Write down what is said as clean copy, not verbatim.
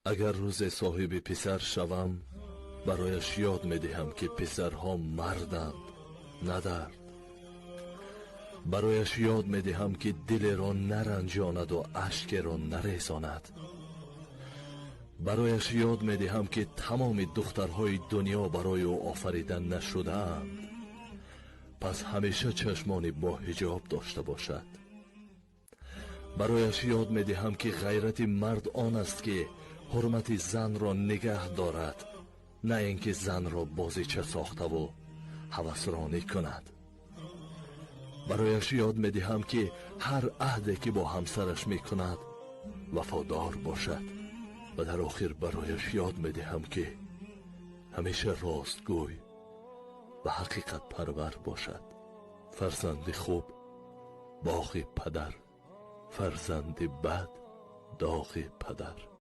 اگر روز صاحب پسر شوم، برایش یاد میدهم که پسرها مردند نه درد. برایش یاد میدهم که دل را نرنجاند و اشک را نریزاند. برایش یاد میدهم که تمام دخترهای دنیا برای او آفریده نشده‌اند، پس همیشه چشمان با حجاب داشته باشد. برایش یاد میدهم که غیرت مرد آن است که حرمت زن را نگه دارد، نه اینکه زن را بازیچه ساخته و هوسرانی کند. برایش یاد میدهم که هر عهدی که با همسرش میکند وفادار باشد. و در آخر برایش یاد میدهم که همیشه راستگوی و حقیقت پرور باشد. فرزند خوب باغ پدر، فرزند بد داغ پدر.